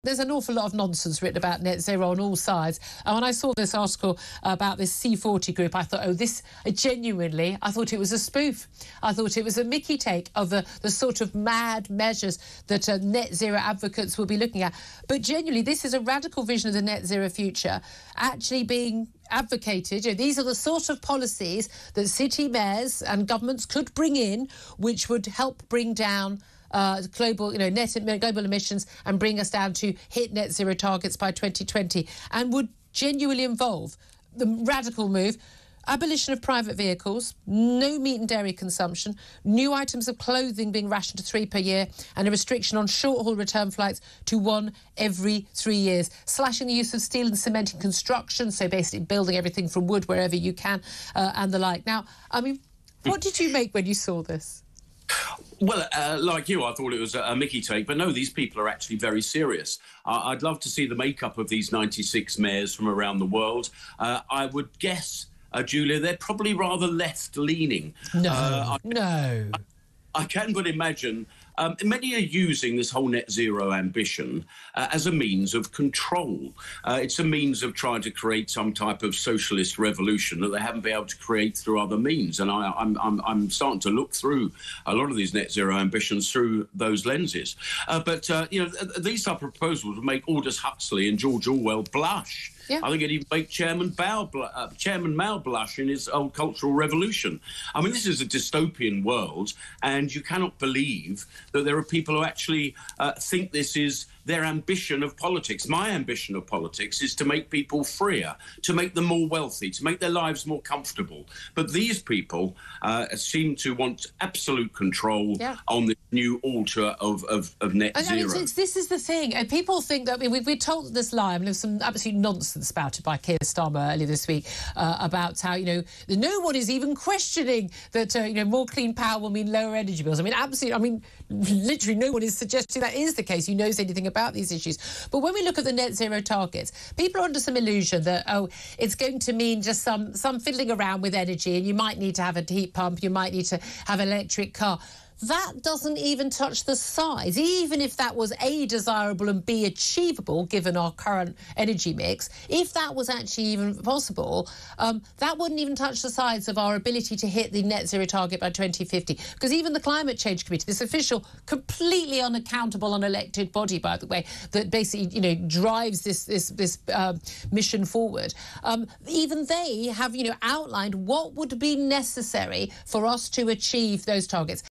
There's an awful lot of nonsense written about net zero on all sides. And when I saw this article about this C40 group, I thought, I thought it was a spoof. I thought it was a Mickey take of the sort of mad measures that net zero advocates will be looking at. But genuinely, this is a radical vision of the net zero future actually being advocated. These are the sort of policies that city mayors and governments could bring in, which would help bring down global emissions and bring us down to hit net zero targets by 2020, and would genuinely involve the radical move: abolition of private vehicles, no meat and dairy consumption, new items of clothing being rationed to 3 per year, and a restriction on short-haul return flights to 1 every 3 years, slashing the use of steel and cement in construction, so basically building everything from wood wherever you can, and the like. Now, I mean, what did you make when you saw this? Well, like you, I thought it was a Mickey take, but no, these people are actually very serious. I'd love to see the makeup of these 96 mayors from around the world. I would guess, Julia, they're probably rather left-leaning. No. I can but imagine many are using this whole net zero ambition as a means of control. It's a means of trying to create some type of socialist revolution that they haven't been able to create through other means. And I'm starting to look through a lot of these net zero ambitions through those lenses. But these type of proposals would make Aldous Huxley and George Orwell blush. Yeah. I think it'd even make Chairman Mao blush in his old Cultural Revolution. I mean, this is a dystopian world, and you cannot believe that there are people who actually think this is their ambition of politics. My ambition of politics is to make people freer, to make them more wealthy, to make their lives more comfortable. But these people seem to want absolute control on this new altar of net zero. This is the thing. And people think that, we're told this lie. There was some absolute nonsense spouted by Keir Starmer earlier this week about how, no one is even questioning that, more clean power will mean lower energy bills. Literally no one is suggesting that is the case. Who knows anything about these issues? But when we look at the net zero targets, people are under some illusion that, it's going to mean just some fiddling around with energy, and you might need to have a heat pump, you might need to have an electric car. That doesn't even touch the size. Even if that was A, desirable, and B, achievable, given our current energy mix, if that was actually even possible, that wouldn't even touch the size of our ability to hit the net zero target by 2050. Because even the Climate Change Committee, this official, completely unaccountable, unelected body, by the way, that basically, drives this mission forward, even they have, outlined what would be necessary for us to achieve those targets.